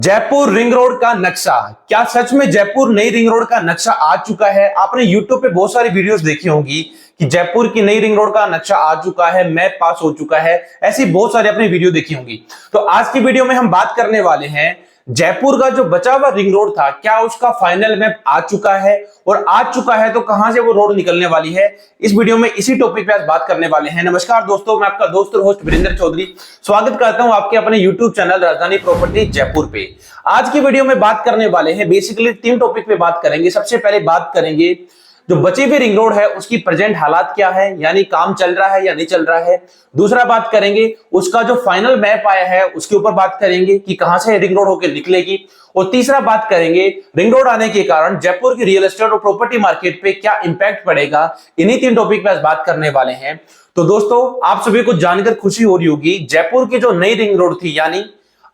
Jaipur ring road का नक्शा। क्या सच में जयपुर नई रिंग रोड का नक्शा आ चुका है? आपने YouTube पे बहुत सारी वीडियोस देखी होंगी कि जयपुर की नई रिंग रोड का नक्शा आ चुका है, मैप पास हो चुका है। ऐसी बहुत सारी आपने वीडियो देखी होंगी। तो आज की वीडियो में हम बात करने वाले हैं जयपुर का जो बचा हुआ रिंग रोड था, क्या उसका फाइनल मैप आ चुका है, और आ चुका है तो कहां से वो रोड निकलने वाली है। इस वीडियो में इसी टॉपिक पे आज बात करने वाले हैं। नमस्कार दोस्तों, मैं आपका दोस्त और होस्ट वीरेंद्र चौधरी स्वागत करता हूं आपके अपने YouTube चैनल राजधानी प्रॉपर्टी जयपुर पे। आज की वीडियो में बात करने वाले हैं बेसिकली तीन टॉपिक पे बात करेंगे। सबसे पहले बात करेंगे जो बची हुई रिंग रोड है उसकी प्रेजेंट हालात क्या है, यानी काम चल रहा है या नहीं चल रहा है। दूसरा बात करेंगे उसका जो फाइनल मैप आया है उसके ऊपर बात करेंगे कि कहां से रिंग रोड होकर निकलेगी। और तीसरा बात करेंगे रिंग रोड आने के कारण जयपुर की रियल एस्टेट और प्रॉपर्टी मार्केट पे क्या इंपैक्ट पड़ेगा। इन्हीं तीन टॉपिक पे आज बात करने वाले हैं। तो दोस्तों, आप सभी को जानकर खुशी हो रही होगी, जयपुर की जो नई रिंग रोड थी, यानी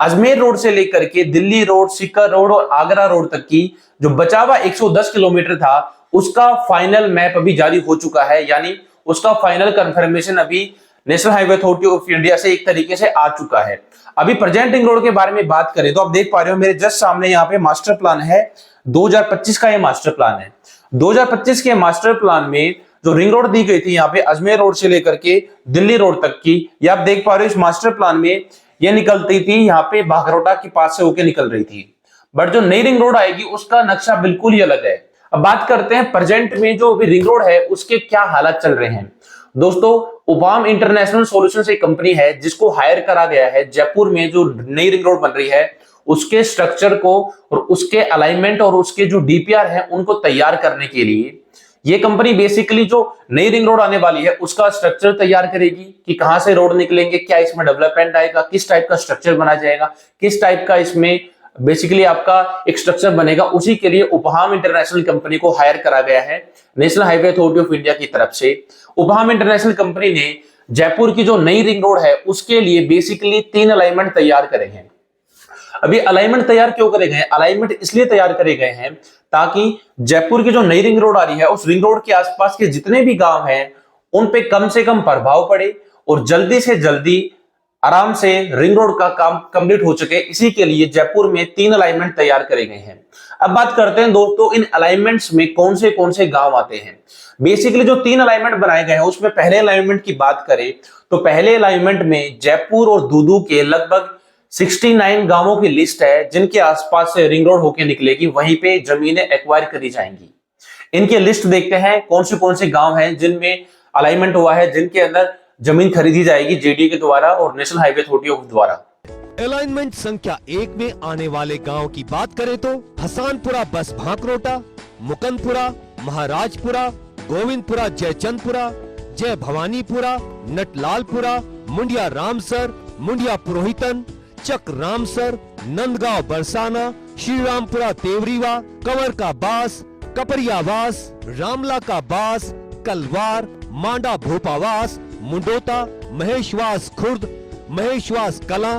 अजमेर रोड से लेकर के दिल्ली रोड, सीकर रोड और आगरा रोड तक की जो बचा हुआ 110 किलोमीटर था, उसका फाइनल मैप अभी जारी हो चुका है, यानी उसका फाइनल कंफर्मेशन अभी national highway authority of India से एक तरीके से आ चुका है। अभी प्रेजेंट रिंग रोड के बारे में बात करें तो आप देख पा रहे हो मेरे जस्ट सामने यहाँ पे मास्टर प्लान है। 2025 का ये मास्टर प्लान है। 2025 के मास्टर प्लान में जो रिंग रोड दी गई थी यहाँ पे अजमेर रोड से लेकर के दिल्ली रोड तक की, ये आप देख पा रहे हो इस मास्टर प्लान में ये निकलती थी यहाँ पे बाघरोटा के पास से होके निकल रही थी। बट जो नई रिंग रोड आएगी उसका नक्शा बिल्कुल ही अलग है। अब बात करते हैं प्रेजेंट में जो अभी रिंग रोड है उसके क्या हालात चल रहे हैं। दोस्तों, उपाम इंटरनेशनल सॉल्यूशंस एक कंपनी है जिसको हायर करा गया है जयपुर में जो नई रिंग रोड बन रही है उसके स्ट्रक्चर को और उसके अलाइनमेंट और उसके जो डीपीआर है उनको तैयार करने के लिए ये कंपनी बेसिकली जो नई रिंग रोड आने वाली है उसका स्ट्रक्चर तैयार करेगी कि कहां से रोड निकलेंगे, क्या इसमें डेवलपमेंट आएगा, किस टाइप का स्ट्रक्चर बनाया जाएगा, किस टाइप का इसमें बेसिकली आपका एक स्ट्रक्चर बनेगा। उसी के लिए उपहाम इंटरनेशनल कंपनी को हायर करा गया है national highway authority of India की तरफ से। उपहाम इंटरनेशनल कंपनी ने जयपुर की जो नई रिंग रोड है उसके लिए बेसिकली 3 अलाइनमेंट तैयार करे हैं। अभी अलाइनमेंट तैयार क्यों करे गए? अलाइनमेंट इसलिए तैयार करे गए हैं ताकि जयपुर की जो नई रिंग रोड आ रही है उस रिंग रोड के आसपास के जितने भी गांव हैं उन पे कम से कम प्रभाव पड़े और जल्दी से जल्दी आराम से रिंग रोड का काम कंप्लीट हो सके। इसी के लिए जयपुर में 3 अलाइनमेंट तैयार करे गए हैं। अब बात करते हैं दोस्तों इन अलाइनमेंट्स में कौन से गांव आते हैं। बेसिकली जो 3 अलाइनमेंट बनाए गए हैं उसमें पहले अलाइनमेंट की बात करें तो पहले अलाइनमेंट में जयपुर और दूदू के लगभग 69 गांवों की लिस्ट है जिनके आसपास से रिंग रोड होकर निकलेगी, वहीं पे जमीनें एक्वायर करी जाएंगी। इनकी लिस्ट देखते हैं कौन से गांव हैं जिनमें अलाइनमेंट हुआ है, जिनके अंदर जमीन खरीदी जाएगी जेडीए के द्वारा और नेशनल हाईवे अथॉरिटी ऑफ द्वारा। अलाइनमेंट संख्या 1 में आने वाले गांव की बात करें तो हसनपुरा बस भांकरोटा, मुकंदपुरा, महाराजपुरा, गोविंदपुरा, जयचंदपुरा, जय भवानीपुरा, नटलालपुरा, मुंडिया रामसर, मुंडिया पुरोहितन, चक रामसर, नंदगांव बरसाना, श्रीरामपुरा तेवरीवा, कंवर का बास, कपरियावास, रामला का बास, कलवार, मांडा भोपावास, मुंडोता, महेशवास खुर्द, महेशवास कला,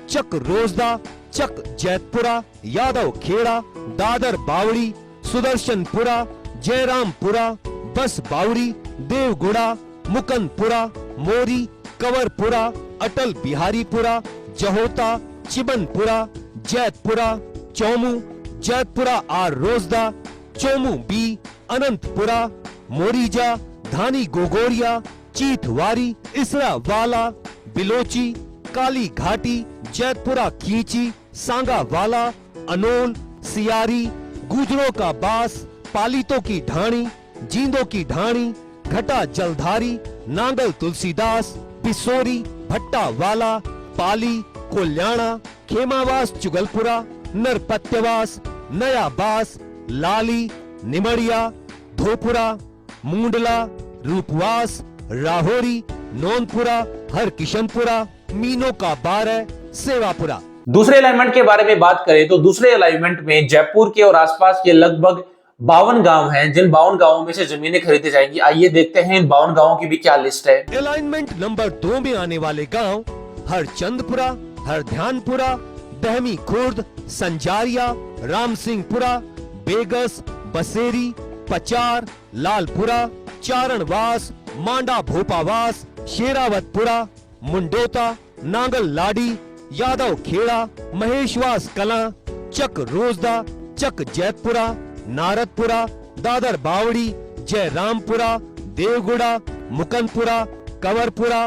चक रोजदा, चक जैतपुरा, यादव खेड़ा, दादर बावड़ी, सुदर्शनपुरा, जयरामपुरा, बस बावड़ी, देवगुड़ा, मुकंदपुरा, मोरी, कंवरपुरा, अटल बिहारीपुरा, जहोता, चिबनपुरा, जैतपुरा, चौमू, जैतपुरा आर रोजदा, चोमू बी, अनंतपुरा, मोरीजा, धानी गोगोरिया, चीथवारी, इसरा वाला, बिलोची, काली घाटी, जैतपुरा खींची, सांगा वाला, अनोल, सियारी, गुजरों का बास, पालितों की ढाणी, जींदों की ढाणी, घटा जलधारी, नांगल तुलसीदास, पिसोरी, भट्टा वाला, पाली, कोल्याणा, खेमावास चुगलपुरा, नरपत्यवास, नया बास, लाली, निमड़िया, धोपुरा, मुंडला, रूपवास, राहोरी, नौनपुरा, हरकिशनपुरा, मीनो का 12, सेवापुरा। दूसरे अलाइनमेंट के बारे में बात करें तो दूसरे अलाइनमेंट में जयपुर के और आसपास के लगभग 52 गांव हैं जिन 52 गांवों में से जमीनें खरीदी जाएंगी। आइए देखते हैं इन 52 गांवों की भी क्या लिस्ट है। अलाइनमेंट नंबर 2 में आने वाले गांव हरचंदपुरा, हरध्यानपुरा, दहमी खुर्द, संजारिया, रामसिंहपुरा, बेगस, बसेरी, पचार, लालपुरा, चारणवास, मांडा भोपावास, शेरावतपुरा, मुंडोता, नांगल लाडी, यादव खेड़ा, महेशवास कला, चक रोजदा, चक जैतपुरा, नारदपुरा, दादर बावड़ी, जय रामपुरा, देवगुड़ा, मुकंदपुरा, कंवरपुरा,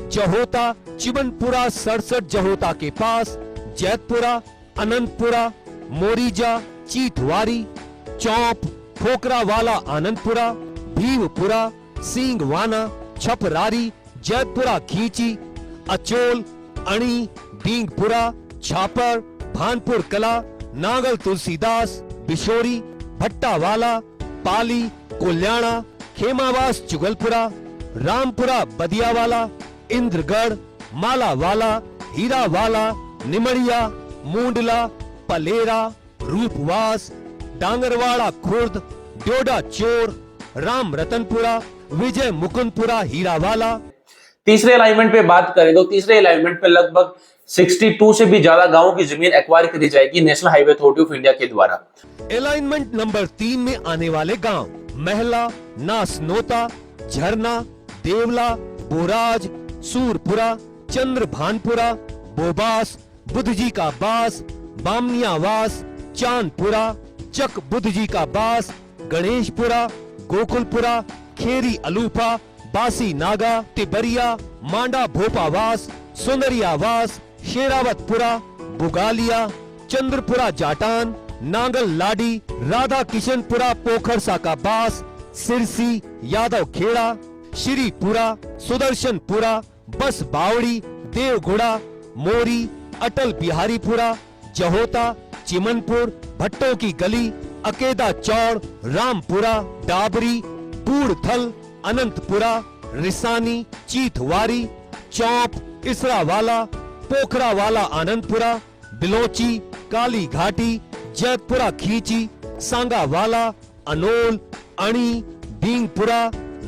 जहोता, चिमनपुरा 67 जहोता के पास, जैतपुरा, अनंतपुरा, मोरीजा, चीथवारी, चौप, खोकरावाला आनंदपुरा, भीवपुरा, सींगवाना, छपरारी, जैतपुरा खींची, अचोल, अणी, डींगपुरा, छापर, भानपुर कला, नागल तुलसीदास, बिशोरी, भट्टावाला, पाली, कोल्याणा, खेमावास चुगलपुरा, रामपुरा बदियावाला, इंद्रगढ़, मालावाला, हीरावाला, निमड़िया, मूंडला, पलेरा, रूपवास, डांगरवाड़ा खुर्द, डोडा चोर, राम रतनपुरा, विजय मुकुंदपुरा, हीरावाला। तीसरे अलाइनमेंट पे बात करें तो तीसरे अलाइनमेंट पे लगभग 62 से भी ज्यादा गांवों की जमीन एक्वायर करी जाएगी national highway authority of India के द्वारा। अलाइनमेंट नंबर 3 में आने वाले गांव महला, नासनोता, झरना, देवला, बोराज, सूरपुरा, चंद्रभानपुरा, बोबास, बुद्धजी का बास, बामनियावास, चांदपुरा, चक बुद्धजी का बास, गणेशपुरा, गोकुलपुरा, खेरी अलूफा, बासी नागा, तिबरिया, मांडा भोपावास, सुंदरियावास, शेरावतपुरा, बुगालिया, चंद्रपुरा जाटान, नांगल लाडी, राधा किशनपुरा, पोखरसा का बास, सिरसी, यादव खेड़ा, श्रीपुरा, सुदर्शनपुरा, बस बावड़ी, देवगुड़ा, मोरी, अटल बिहारीपुरा, जहोता, चिमनपुर, भट्टों की गली, अकेदा चौड़, रामपुरा, डाबरी, बूढ़थल, अनंतपुरा, रिसानी, चीथवारी, चौप, इसरावाला, पोखरावाला आनंदपुरा, बिलोची, काली घाटी, जैतपुरा खींची, सांगावाला, अनोल, अणी, डींगपुरा,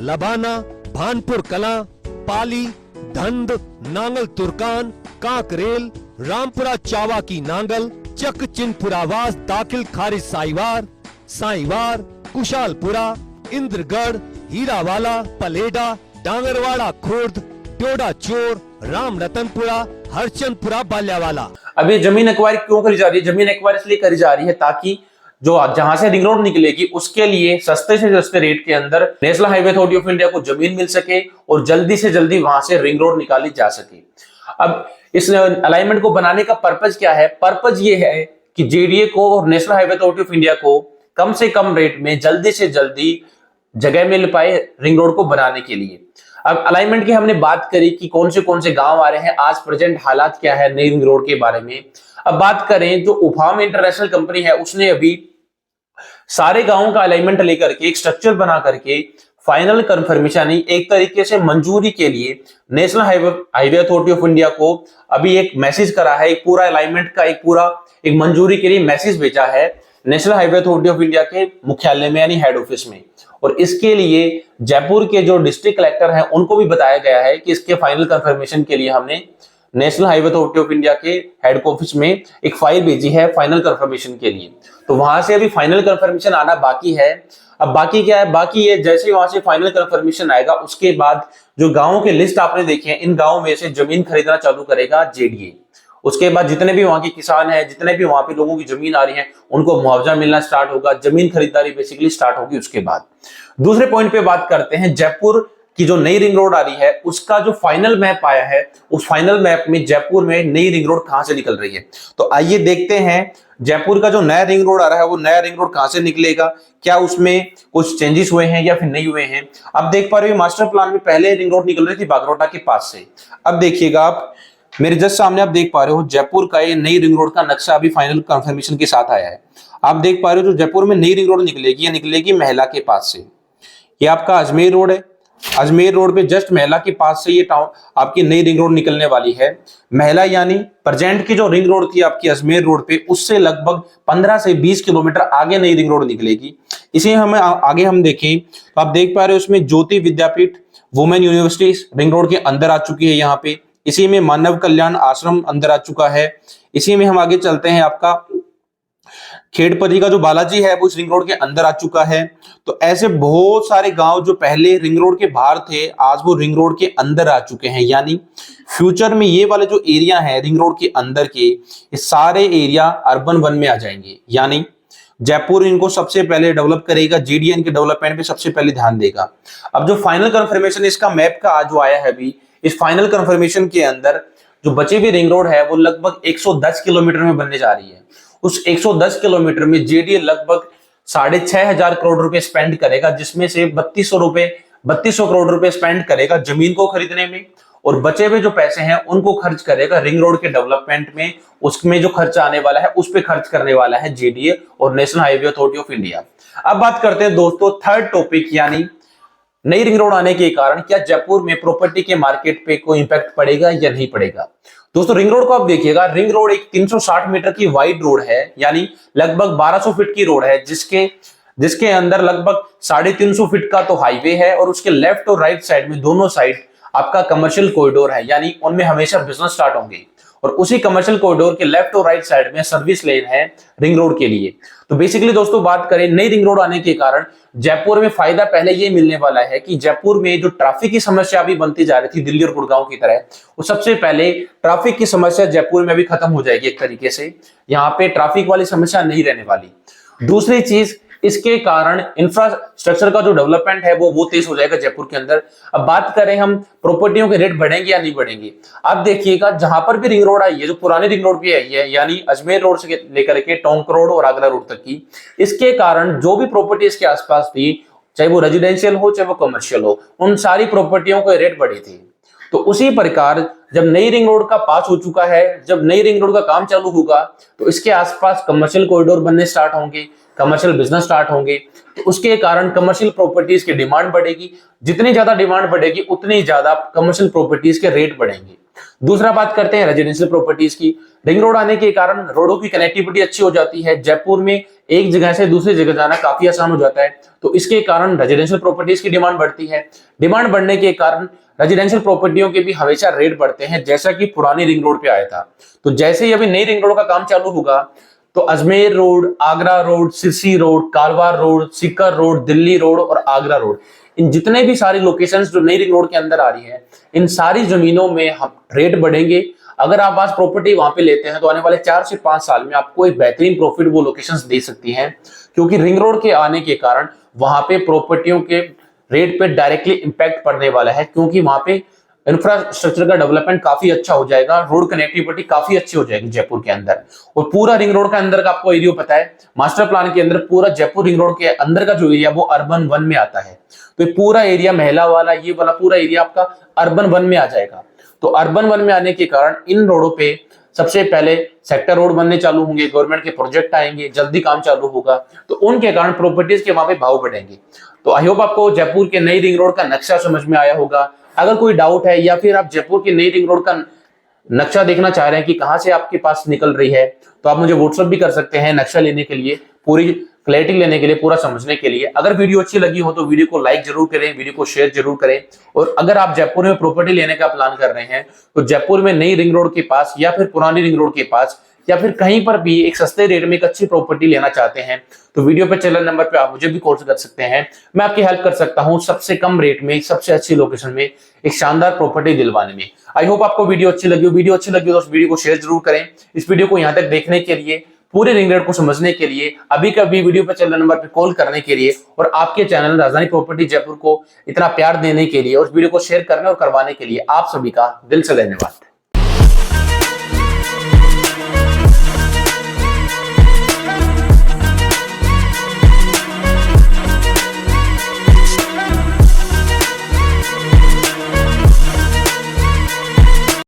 लबाना, भानपुर कला, पाली, धंध, नांगल तुर्कान, कांकरेल, रामपुरा चावा की नांगल, चक चिनपुरावास, दाखिल खारिज साईवार, कुशालपुरा, इंद्रगढ़, हीरावाला, पलेडा, डांगरवाड़ा खुर्द, डोडा चोर, राम रतनपुरा, हरचंदपुरा, बाल्यावाला। अब ये जमीन एक्वायर क्यों करी जा रही है? जमीन एक्वायर इसलिए करी जा रही है ताकि जो जहां से रिंग रोड निकलेगी उसके लिए सस्ते से सस्ते रेट के अंदर national highway authority of India को जमीन मिल सके और जल्दी से जल्दी वहां से रिंग रोड निकाली जा सके। अब इस अलाइनमेंट को बनाने का पर्पज क्या है? पर्पज ये है कि जेडीए को और national highway authority of India को कम से कम रेट में जल्दी से जल्दी जगह मिल पाए रिंग रोड को बनाने के लिए। अब अलाइनमेंट की हमने बात करी कि कौन से गांव आ रहे हैं, आज प्रेजेंट हालात क्या है नई रिंग रोड के बारे में। अब बात करें जो उफाम इंटरनेशनल कंपनी है उसने अभी सारे गांवों का अलाइनमेंट लेकर के एक स्ट्रक्चर बना करके फाइनल कंफर्मेशन एक तरीके से मंजूरी के लिए national highway authority of India को अभी एक मैसेज करा है, एक पूरा अलाइनमेंट का एक मंजूरी के लिए मैसेज भेजा है national highway authority of India के मुख्यालय में यानी हेड ऑफिस में। और इसके लिए जयपुर के जो डिस्ट्रिक्ट कलेक्टर हैं उनको भी बताया गया है कि इसके फाइनल कंफर्मेशन के लिए हमने national highway authority of India के हेड ऑफिस में एक फाइल भेजी है फाइनल कंफर्मेशन के लिए। तो वहां से अभी फाइनल कंफर्मेशन आना बाकी है। अब बाकी क्या है? बाकी ये जैसे ही वहां से फाइनल कंफर्मेशन आएगा उसके बाद जो गांवों के लिस्ट आपने देखे हैं इन गांवों में से जमीन खरीदना चालू करेगा जेडीए। उसके बाद जितने भी वहां के किसान हैं, जितने भी वहां पे लोगों की जमीन आ रही है उनको मुआवजा मिलना स्टार्ट होगा, जमीन खरीदारी बेसिकली स्टार्ट होगी। उसके बाद दूसरे पॉइंट पे बात करते हैं, जयपुर की जो नई रिंग रोड आ रही है उसका जो फाइनल मैप आया है उस फाइनल मैप में जयपुर में नई रिंग रोड कहां से निकल रही है। तो आइए देखते हैं जयपुर का जो नया रिंग रोड आ रहा है वो नया रिंग रोड कहां से निकलेगा, क्या उसमें कुछ चेंजेस हुए हैं या फिर नहीं हुए हैं। अब देख पा रहे हो मास्टर प्लान में पहले रिंग रोड निकल रही थी बागरोटा के पास से। अब देखिएगा आप मेरे जस्ट सामने आप देख पा रहे हो जयपुर का ये नई रिंग रोड का नक्शा अभी फाइनल कंफर्मेशन के साथ आया है। आप देख पा रहे हो जो जयपुर में नई रिंग रोड निकलेगी या निकलेगी महला के पास से। ये आपका अजमेर रोड है, अजमेर रोड पे जस्ट महला के पास से ये टाउन आपकी नई रिंग रोड निकलने वाली है। महला यानी प्रेजेंट की जो रिंग रोड थी आपकी अजमेर रोड पे उससे लगभग 15 से 20 किलोमीटर आगे नई रिंग रोड निकलेगी। इसी हमें आगे हम देखें तो आप देख पा रहे हो उसमें ज्योति विद्यापीठ वुमेन यूनिवर्सिटी रिंग रोड के अंदर आ चुकी है यहाँ पे। इसी में मानव कल्याण आश्रम अंदर आ चुका है। इसी में हम आगे चलते हैं आपका खेड़पति का जो बालाजी है वो इस रिंग रोड के अंदर आ चुका है। तो ऐसे बहुत सारे गांव जो पहले रिंग रोड के बाहर थे आज वो रिंग रोड के अंदर आ चुके हैं। यानी फ्यूचर में ये वाले जो एरिया है रिंग रोड के अंदर के, ये सारे एरिया अर्बन वन में आ जाएंगे। यानी जयपुर इनको सबसे पहले डेवलप करेगा, जेडीए इनके डेवलपमेंट पे सबसे पहले ध्यान देगा। अब जो फाइनल कंफर्मेशन इसका मैप का आज जो आया है अभी, इस फाइनल कंफर्मेशन के अंदर जो बचे हुए रिंग रोड है वो लगभग 110 किलोमीटर में बनने जा रही है। उस 110 किलोमीटर में जेडीए लगभग 6,500 करोड़ रुपए स्पेंड करेगा, जिसमें से 3200 करोड़ रुपए स्पेंड करेगा जमीन को खरीदने में, और बचे हुए जो पैसे हैं उनको खर्च करेगा रिंग रोड के डेवलपमेंट में। उसमें जो खर्चा आने वाला है उस पे खर्च करने वाला है जेडीए और national highway authority of India. अब बात करते हैं दोस्तों थर्ड टॉपिक, यानी नई रिंग रोड आने के कारण क्या जयपुर में प्रॉपर्टी के मार्केट पे कोई इंपैक्ट पड़ेगा या नहीं पड़ेगा। दोस्तों रिंग रोड को आप देखिएगा, रिंग रोड एक 360 मीटर की वाइड रोड है, यानी लगभग 1200 फीट की रोड है, जिसके अंदर लगभग 350 फीट का तो हाईवे है और उसके लेफ्ट और राइट साइड में दोनों साइड आपका कमर्शियल कॉरिडोर है, यानी उनमें हमेशा बिजनेस स्टार्ट होंगे। और उसी कमर्शियल कॉरिडोर के लेफ्ट और राइट साइड में सर्विस लेन है रिंग रोड के लिए। तो बेसिकली दोस्तों बात करें नई रिंग रोड आने के कारण जयपुर में फायदा पहले ये मिलने वाला है कि जयपुर में जो ट्रैफिक की समस्या अभी बनती जा रही थी दिल्ली और गुड़गांव की तरह, वो सबसे पहले ट्रैफिक की समस्या जयपुर में भी खत्म हो जाएगी। एक तरीके से यहाँ पे ट्रैफिक वाली समस्या नहीं रहने वाली। दूसरी चीज, इसके कारण इंफ्रास्ट्रक्चर का जो डेवलपमेंट है वो तेज हो जाएगा जयपुर के अंदर। अब बात करें हम प्रॉपर्टियों के रेट बढ़ेंगे या नहीं बढ़ेंगे, आप देखिएगा जहां पर भी रिंग रोड आई है, जो पुरानी रिंग रोड भी आई है, यानी अजमेर रोड से लेकर के टोंक रोड और आगरा रोड तक की, इसके कारण जो भी प्रॉपर्टी इसके आसपास थी, चाहे वो रेजिडेंशियल हो चाहे वो कमर्शियल हो, उन सारी प्रॉपर्टियों के रेट बढ़े थे। तो उसी प्रकार जब नई रिंग रोड का पास हो चुका है, जब नई रिंग रोड का काम चालू होगा, तो इसके आसपास कमर्शियल कॉरिडोर बनने स्टार्ट होंगे, कमर्शियल बिजनेस स्टार्ट होंगे, तो उसके कारण कमर्शियल प्रॉपर्टीज की डिमांड बढ़ेगी। जितनी ज्यादा डिमांड बढ़ेगी उतनी ज्यादा कमर्शियल प्रॉपर्टीज के रेट बढ़ेंगे। दूसरा बात करते हैं रेजिडेंशियल प्रॉपर्टीज की। रिंग रोड आने के कारण रोडों की कनेक्टिविटी अच्छी हो जाती है, जयपुर में एक जगह से दूसरी जगह जाना काफी आसान हो जाता है, तो इसके कारण रेजिडेंशियल प्रॉपर्टीज की डिमांड बढ़ती है। डिमांड बढ़ने के कारण रेजिडेंशियल प्रॉपर्टियों के भी हमेशा रेट बढ़ते हैं, जैसा कि पुरानी रिंग रोड पे आया था। तो जैसे ही अभी नई रिंग रोड का काम चालू होगा तो Ajmer road, Agra road, Sirsi road, Kalwar road, Sikar road, Delhi road और आगरा रोड, इन जितने भी सारी लोकेशंस जो नई रिंग रोड के अंदर आ रही है, इन सारी जमीनों में हम रेट बढ़ेंगे। अगर आप आज प्रॉपर्टी वहां पे लेते हैं तो आने वाले 4 से 5 साल में आपको एक बेहतरीन प्रॉफिट वो लोकेशंस दे सकती हैं, क्योंकि रिंग रोड के आने के कारण वहां पे प्रॉपर्टियों के रेट पे डायरेक्टली इंपैक्ट पड़ने वाला है, क्योंकि वहां पे इंफ्रास्ट्रक्चर का डेवलपमेंट काफी अच्छा हो जाएगा, रोड कनेक्टिविटी काफी अच्छी हो जाएगी जयपुर के अंदर। और पूरा रिंग रोड का अंदर का आपको एरिया पता है, मास्टर प्लान के अंदर पूरा जयपुर रिंग रोड के अंदर का जो एरिया वो अर्बन वन में आता है। तो ये पूरा एरिया महिला वाला, ये वाला पूरा एरिया आपका अर्बन वन में आ जाएगा। तो अर्बन वन में आने के कारण इन रोडों पे सबसे पहले सेक्टर रोड बनने चालू होंगे, गवर्नमेंट के प्रोजेक्ट आएंगे, जल्दी काम चालू होगा, तो उनके कारण प्रॉपर्टीज के वहां पे भाव बढ़ेंगे। तो आई होप आपको जयपुर के नई रिंग रोड का नक्शा समझ में आया होगा। अगर कोई डाउट है या फिर आप जयपुर की नई रिंग रोड का नक्शा देखना चाह रहे हैं कि कहां से आपके पास निकल रही है, तो आप मुझे व्हाट्सएप भी कर सकते हैं नक्शा लेने के लिए, पूरी क्लैरिटी लेने के लिए, पूरा समझने के लिए। अगर वीडियो अच्छी लगी हो तो वीडियो को लाइक जरूर करें, वीडियो को शेयर जरूर करें। और अगर आप जयपुर में प्रॉपर्टी लेने का प्लान कर रहे हैं तो जयपुर में नई रिंग रोड के पास या फिर पुरानी रिंग रोड के पास या फिर कहीं पर भी एक सस्ते रेट में एक अच्छी प्रॉपर्टी लेना चाहते हैं तो वीडियो पे चैनल नंबर पे आप मुझे भी कॉल कर सकते हैं। मैं आपकी हेल्प कर सकता हूं सबसे कम रेट में, सबसे अच्छी लोकेशन में एक शानदार प्रॉपर्टी दिलवाने में। आई होप आपको वीडियो अच्छी लगी हो। वीडियो अच्छी लगी हो तो वीडियो को शेयर जरूर करें। इस वीडियो को यहाँ तक देखने के लिए, पूरे रिंग रोड को समझने के लिए, अभी कभी वीडियो पे चैनल नंबर पे कॉल करने के लिए और आपके चैनल राजधानी प्रॉपर्टी जयपुर को इतना प्यार देने के लिए और वीडियो को शेयर करने और करवाने के लिए आप सभी का दिल से धन्यवाद।